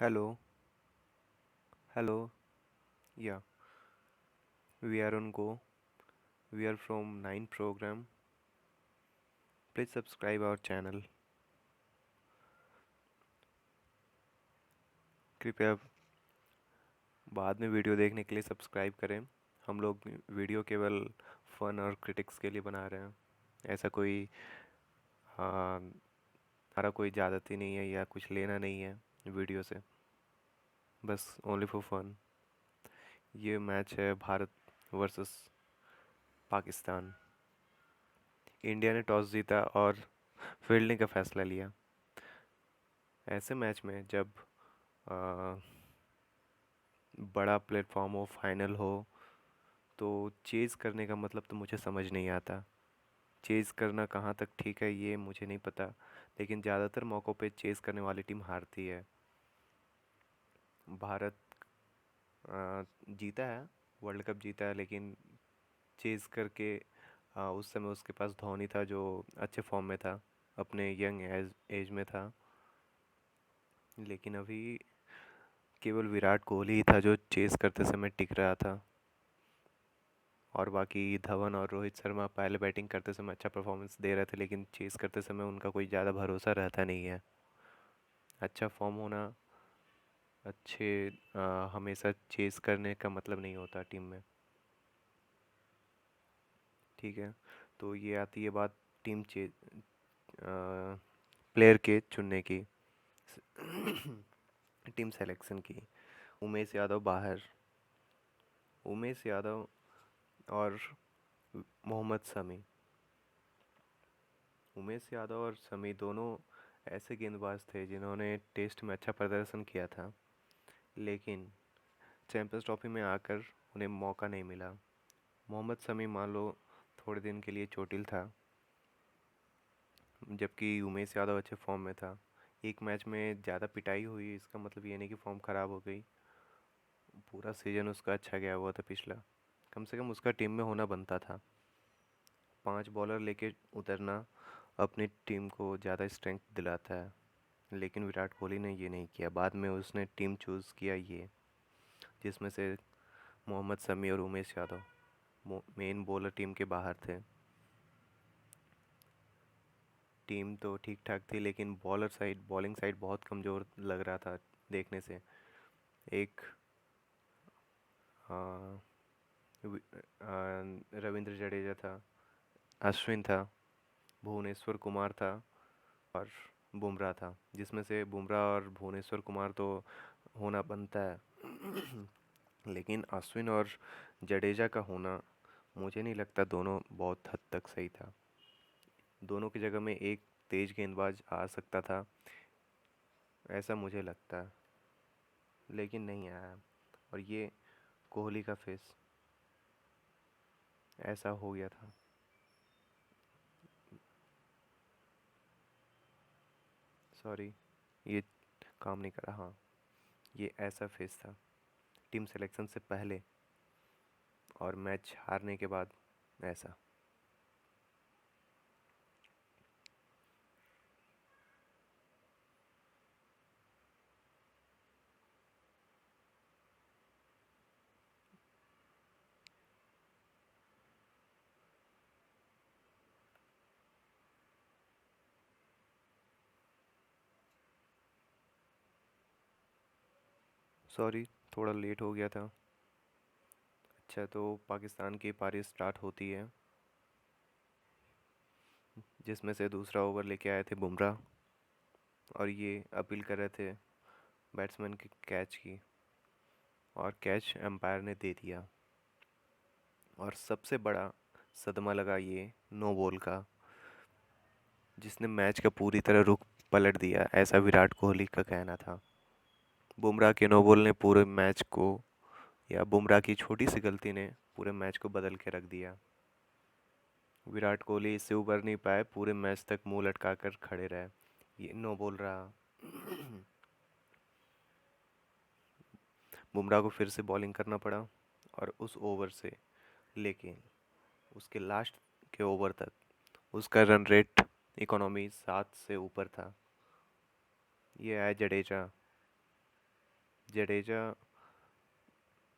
Hello, hello. Yeah, we are on go. We are from 9 program. Please subscribe our channel. कृपया बाद में video देखने के लिए सब्सक्राइब करें। हम लोग वीडियो केवल फन और क्रिटिक्स के लिए बना रहे हैं। ऐसा कोई हमारा कोई ज़्यादती नहीं है या कुछ लेना नहीं है वीडियो से। बस ओनली फॉर फन। ये मैच है भारत वर्सेस पाकिस्तान। इंडिया ने टॉस जीता और फील्डिंग का फैसला लिया। ऐसे मैच में जब आ, बड़ा प्लेटफॉर्म हो, फाइनल हो, तो चेज़ करने का मतलब तो मुझे समझ नहीं आता। चेज़ करना कहाँ तक ठीक है ये मुझे नहीं पता, लेकिन ज़्यादातर मौक़ों पे चेज़ करने वाली टीम हारती है। भारत जीता है, वर्ल्ड कप जीता है, लेकिन चेज़ करके उस समय उसके पास धोनी था जो अच्छे फॉर्म में था, अपने यंग एज एज में था। लेकिन अभी केवल विराट कोहली ही था जो चेज़ करते समय टिक रहा था, और बाकी धवन और रोहित शर्मा पहले बैटिंग करते समय अच्छा परफॉर्मेंस दे रहे थे, लेकिन चेज़ करते समय उनका कोई ज़्यादा भरोसा रहता नहीं है। अच्छा फॉर्म होना अच्छे हमेशा चेज़ करने का मतलब नहीं होता टीम में। ठीक है, तो ये आती है बात टीम चे प्लेयर के चुनने की, टीम सेलेक्शन की। उमेश यादव बाहर। उमेश यादव और मोहम्मद शमी। उमेश यादव और शमी दोनों ऐसे गेंदबाज थे जिन्होंने टेस्ट में अच्छा प्रदर्शन किया था, लेकिन चैंपियंस ट्रॉफी में आकर उन्हें मौका नहीं मिला। मोहम्मद शमी मान लो थोड़े दिन के लिए चोटिल था, जबकि उमेश यादव अच्छे फॉर्म में था। एक मैच में ज़्यादा पिटाई हुई, इसका मतलब ये नहीं कि फॉर्म ख़राब हो गई। पूरा सीजन उसका अच्छा गया हुआ था पिछला। कम से कम उसका टीम में होना बनता था। 5 बॉलर लेके उतरना अपनी टीम को ज़्यादा स्ट्रेंथ दिलाता है, लेकिन विराट कोहली ने ये नहीं किया। बाद में उसने टीम चूज़ किया ये, जिसमें से मोहम्मद शमी और Umesh Yadav main bowler team के बाहर थे। टीम तो ठीक ठाक थी, लेकिन बॉलर साइड, बॉलिंग साइड बहुत कमज़ोर लग रहा था देखने से। एक हाँ, रविंद्र जडेजा था, अश्विन था, भुवनेश्वर कुमार था, और बुमराह था, जिसमें से बुमराह और भुवनेश्वर कुमार तो होना बनता है। लेकिन अश्विन और जडेजा का होना मुझे नहीं लगता दोनों बहुत हद तक सही था। दोनों की जगह में एक तेज गेंदबाज आ सकता था, ऐसा मुझे लगता है, लेकिन नहीं आया। और ये कोहली का फेस ऐसा हो गया था। सॉरी, ये काम नहीं करा। हाँ, ये ऐसा फेस था टीम सिलेक्शन से पहले और मैच हारने के बाद ऐसा। सॉरी, थोड़ा लेट हो गया था। अच्छा, तो पाकिस्तान की पारी स्टार्ट होती है, जिसमें से दूसरा ओवर लेके आए थे बुमराह, और ये अपील कर रहे थे बैट्समैन के कैच की, और कैच एम्पायर ने दे दिया। और सबसे बड़ा सदमा लगा ये नो बॉल का, जिसने मैच का पूरी तरह रुख पलट दिया, ऐसा विराट कोहली का कहना था। बुमराह के नो बॉल ने पूरे मैच को, या बुमराह की छोटी सी गलती ने पूरे मैच को बदल के रख दिया। विराट कोहली इससे उबर नहीं पाए, पूरे मैच तक मुंह लटका कर खड़े रहे। ये नो बॉल रहा। बुमराह को फिर से बॉलिंग करना पड़ा, और उस ओवर से लेके उसके लास्ट के ओवर तक उसका रन रेट इकोनॉमी 7 से ऊपर था। ये आया जडेजा, जडेजा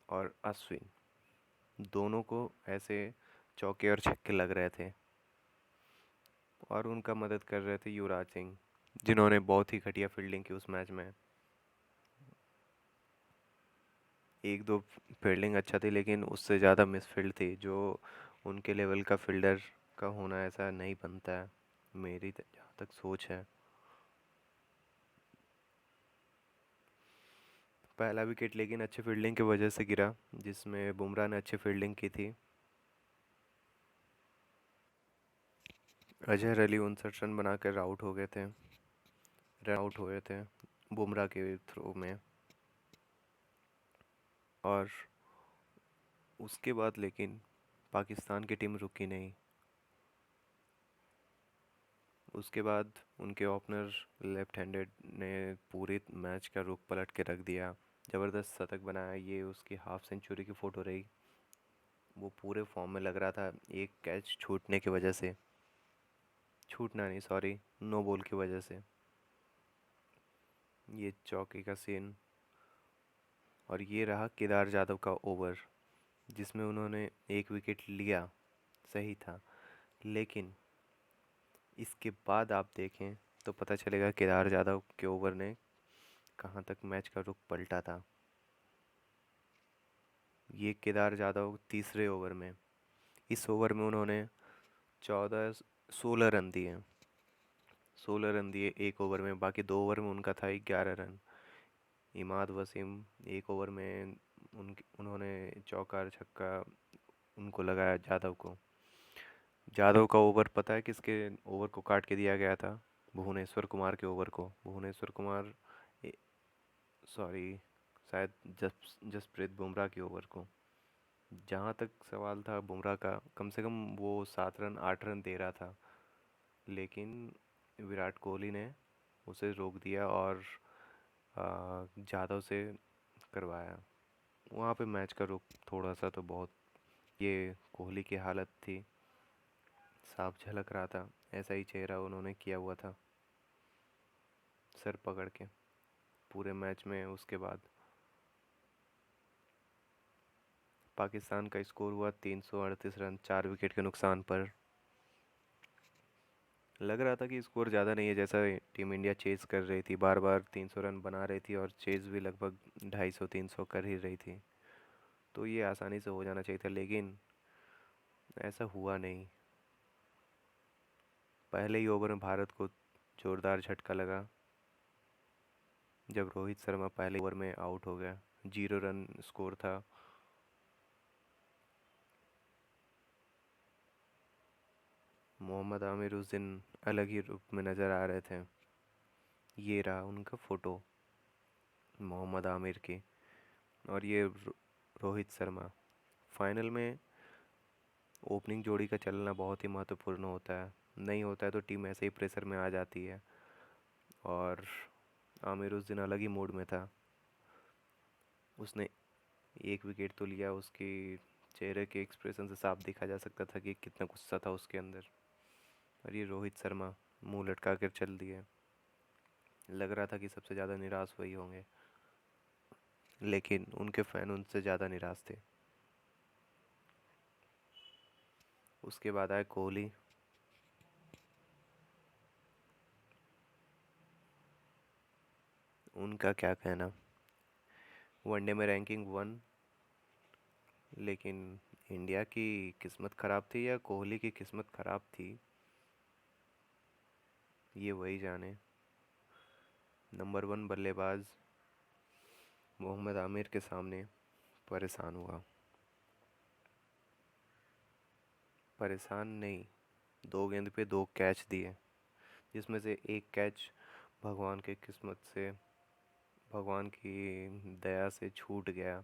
और अश्विन दोनों को ऐसे चौके और छक्के लग रहे थे, और उनका मदद कर रहे थे युवराज सिंह, जिन्होंने बहुत ही घटिया फील्डिंग की उस मैच में। एक दो फील्डिंग अच्छा थी, लेकिन उससे ज़्यादा मिसफील्ड थी, जो उनके लेवल का फील्डर का होना ऐसा नहीं बनता है, मेरी जहाँ तक सोच है। पहला विकेट लेकिन अच्छी फील्डिंग की वजह से गिरा, जिसमें बुमराह ने अच्छी फील्डिंग की थी। अजहर अली 59 रन बनाकर आउट हो गए थे, रन आउट हुए थे बुमराह के थ्रो में। और उसके बाद लेकिन पाकिस्तान की टीम रुकी नहीं। उसके बाद उनके ओपनर लेफ्ट हैंडेड ने पूरे मैच का रुख पलट के रख दिया, ज़बरदस्त शतक बनाया। ये उसकी हाफ सेंचुरी की फ़ोटो रही। वो पूरे फॉर्म में लग रहा था, एक कैच छूटने की वजह से, छूटना नहीं सॉरी, नो बॉल की वजह से। ये चौके का सीन। और ये रहा केदार जाधव का ओवर, जिसमें उन्होंने एक विकेट लिया, सही था, लेकिन इसके बाद आप देखें तो पता चलेगा केदार जाधव के ओवर ने कहाँ तक मैच का रुख पलटा था। ये केदार जाधव तीसरे ओवर में, इस ओवर में उन्होंने 16 रन दिए, 16 रन दिए एक ओवर में। बाकी 2 ओवर में उनका था 11 रन। इमाद वसीम एक ओवर में उन्होंने चौका और छक्का उनको लगाया, जादव को। जादव का ओवर पता है किसके ओवर को काट के दिया गया था? भुवनेश्वर कुमार के ओवर को। भुवनेश्वर कुमार, सॉरी, शायद जसप्रीत बुमराह के ओवर को। जहाँ तक सवाल था बुमराह का, कम से कम वो 7 रन 8 रन दे रहा था, लेकिन विराट कोहली ने उसे रोक दिया और जादव से करवाया। वहाँ पे मैच का रुख थोड़ा सा तो बहुत, ये कोहली की हालत थी, साफ झलक रहा था। ऐसा ही चेहरा उन्होंने किया हुआ था, सर पकड़ के पूरे मैच में। उसके बाद पाकिस्तान का स्कोर हुआ 338 रन, 4 विकेट के नुकसान पर। लग रहा था कि स्कोर ज़्यादा नहीं है, जैसा टीम इंडिया चेज़ कर रही थी, बार बार 300 रन बना रही थी, और चेज़ भी लगभग 250-300 कर ही रही थी, तो ये आसानी से हो जाना चाहिए था, लेकिन ऐसा हुआ नहीं। पहले ही ओवर में भारत को जोरदार झटका लगा, जब रोहित शर्मा पहले ओवर में आउट हो गया। 0 रन स्कोर था। मोहम्मद आमिर उस दिन अलग ही रूप में नज़र आ रहे थे। ये रहा उनका फ़ोटो, मोहम्मद आमिर की, और ये रोहित शर्मा। फाइनल में ओपनिंग जोड़ी का चलना बहुत ही महत्वपूर्ण होता है, नहीं होता है तो टीम ऐसे ही प्रेशर में आ जाती है। और आमिर उस दिन अलग ही मूड में था। उसने एक विकेट तो लिया, उसकी चेहरे के एक्सप्रेशन से साफ देखा जा सकता था कि कितना गुस्सा था उसके अंदर। और ये रोहित शर्मा मुंह लटका कर चल दिए। लग रहा था कि सबसे ज़्यादा निराश वही होंगे, लेकिन उनके फ़ैन उनसे ज़्यादा निराश थे। उसके बाद आए कोहली। उनका क्या कहना, वनडे में रैंकिंग 1, लेकिन इंडिया की किस्मत ख़राब थी या कोहली की किस्मत ख़राब थी, ये वही जाने। नंबर 1 बल्लेबाज मोहम्मद आमिर के सामने परेशान हुआ। परेशान नहीं, 2 गेंद पे 2 कैच दिए, जिसमें से एक कैच भगवान की किस्मत से, भगवान की दया से छूट गया।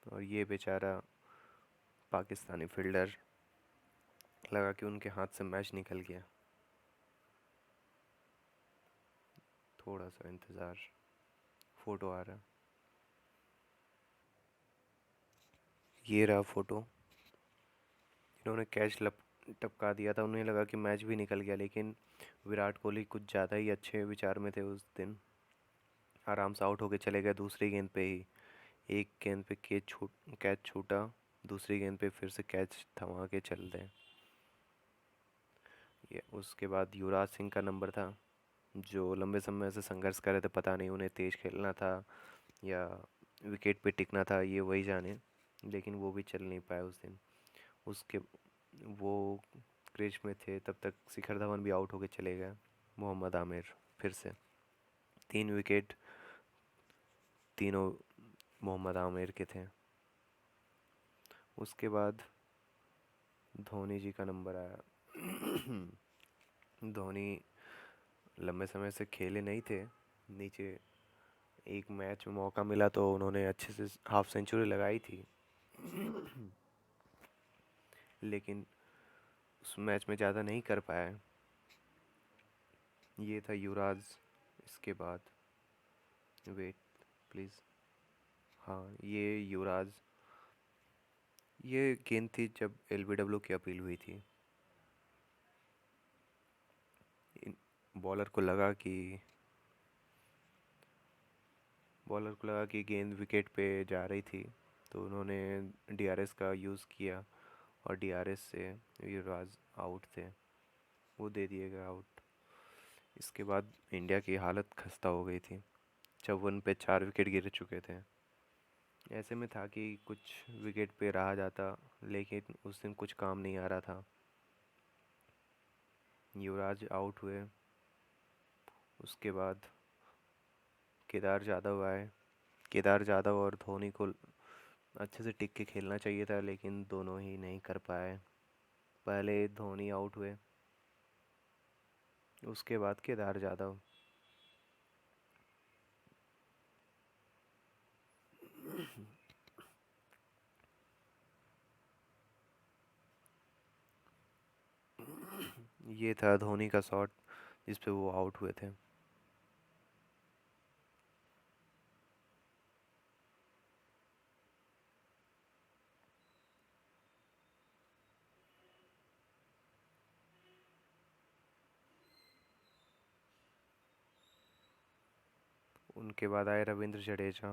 और ये बेचारा पाकिस्तानी फील्डर, लगा कि उनके हाथ से मैच निकल गया। थोड़ा सा इंतज़ार, फ़ोटो आ रहा। ये रहा फ़ोटो। इन्होंने कैच टपका दिया था, उन्हें लगा कि मैच भी निकल गया, लेकिन विराट कोहली कुछ ज़्यादा ही अच्छे विचार में थे उस दिन। आराम से आउट होके चले गए दूसरी गेंद पे ही। एक गेंद पे कैच छूटा, दूसरी गेंद पे फिर से कैच थमा के चल दें। ये उसके बाद युवराज सिंह का नंबर था, जो लंबे समय से संघर्ष कर रहे थे, पता नहीं उन्हें तेज खेलना था या विकेट पे टिकना था, ये वही जाने, लेकिन वो भी चल नहीं पाए उस दिन। उसके वो क्रीज में थे तब तक शिखर धवन भी आउट होके चले गए। मोहम्मद आमिर फिर से 3 विकेट, तीनों मोहम्मद आमिर के थे। उसके बाद धोनी जी का नंबर आया। धोनी लंबे समय से खेले नहीं थे नीचे। एक मैच में मौका मिला तो उन्होंने अच्छे से हाफ सेंचुरी लगाई थी, लेकिन उस मैच में ज़्यादा नहीं कर पाए। ये था युवराज। इसके बाद वेट प्लीज़, हाँ ये युवराज। ये गेंद थी जब एलबीडब्ल्यू की अपील हुई थी। बॉलर को लगा कि बॉलर को लगा कि गेंद विकेट पे जा रही थी, तो उन्होंने डीआरएस का यूज़ किया और डीआरएस से युवराज आउट थे, वो दे दिए गए आउट। इसके बाद इंडिया की हालत खस्ता हो गई थी। 54 पे 4 विकेट गिर चुके थे। ऐसे में था कि कुछ विकेट पे रहा जाता, लेकिन उस दिन कुछ काम नहीं आ रहा था। युवराज आउट हुए। उसके बाद केदार जाधव आए। केदार जाधव और धोनी को अच्छे से टिक के खेलना चाहिए था, लेकिन दोनों ही नहीं कर पाए। पहले धोनी आउट हुए, उसके बाद केदार जाधव। ये था धोनी का शॉट जिस पे वो आउट हुए थे। उनके बाद आए रविंद्र जडेजा।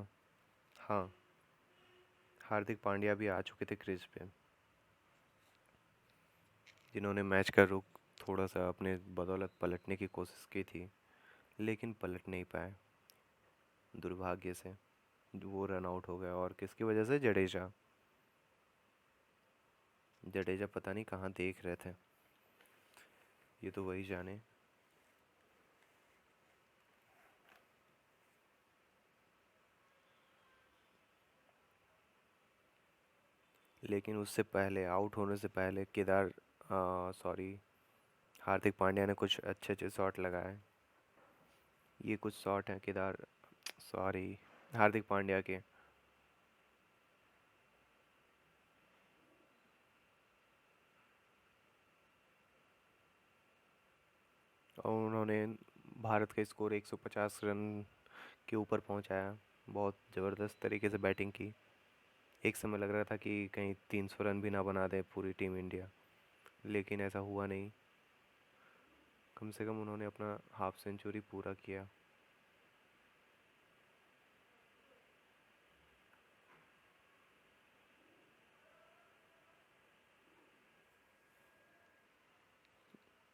हाँ, हार्दिक पांड्या भी आ चुके थे क्रीज पे, जिन्होंने मैच का रुख थोड़ा सा अपने बदौलत पलटने की कोशिश की थी, लेकिन पलट नहीं पाए दुर्भाग्य से। वो रन आउट हो गया, और किसकी वजह से? जडेजा। जडेजा पता नहीं कहाँ देख रहे थे, ये तो वही जाने। लेकिन उससे पहले, आउट होने से पहले सॉरी, हार्दिक पांड्या ने कुछ अच्छे अच्छे शॉट लगाए। ये कुछ शॉट हैं सॉरी, हार्दिक पांड्या के। और उन्होंने भारत का स्कोर 150 रन के ऊपर पहुंचाया। बहुत ज़बरदस्त तरीके से बैटिंग की। एक समय लग रहा था कि कहीं 300 रन भी ना बना दे पूरी टीम इंडिया, लेकिन ऐसा हुआ नहीं। कम से कम उन्होंने अपना हाफ सेंचुरी पूरा किया।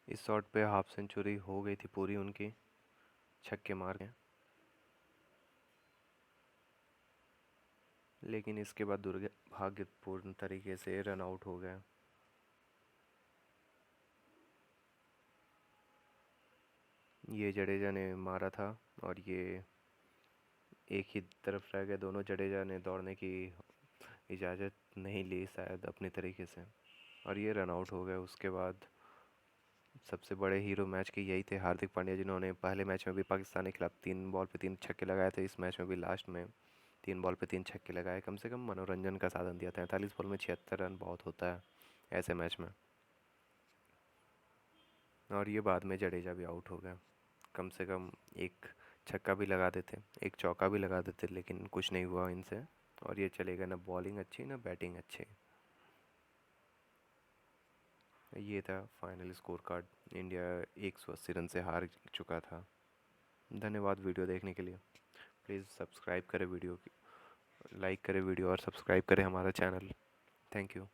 इस शॉट पे हाफ सेंचुरी हो गई थी पूरी उनकी, छक्के मार के। लेकिन इसके बाद दुर्भाग्यपूर्ण तरीके से रन आउट हो गया। ये जडेजा ने मारा था, और ये एक ही तरफ रह गए दोनों। जडेजा ने दौड़ने की इजाज़त नहीं ली शायद अपने तरीके से, और ये रन आउट हो गए। उसके बाद सबसे बड़े हीरो मैच के यही थे, हार्दिक पांड्या, जिन्होंने पहले मैच में भी पाकिस्तान के खिलाफ 3 बॉल पे 3 छक्के लगाए थे। इस मैच में भी लास्ट में 3 बॉल पे 3 छक्के लगाए। कम से कम मनोरंजन का साधन दिया। 43 बॉल में 76 रन बहुत होता है ऐसे मैच में। और ये बाद में जडेजा भी आउट हो गया। कम से कम एक छक्का भी लगा देते, एक चौका भी लगा देते, लेकिन कुछ नहीं हुआ इनसे। और ये चलेगा, ना बॉलिंग अच्छी ना बैटिंग अच्छी। ये था final score card. India 180 run से हार चुका था। धन्यवाद वीडियो देखने के लिए। प्लीज़ सब्सक्राइब करें वीडियो की, लाइक करें वीडियो और सब्सक्राइब करें हमारा चैनल। Thank you.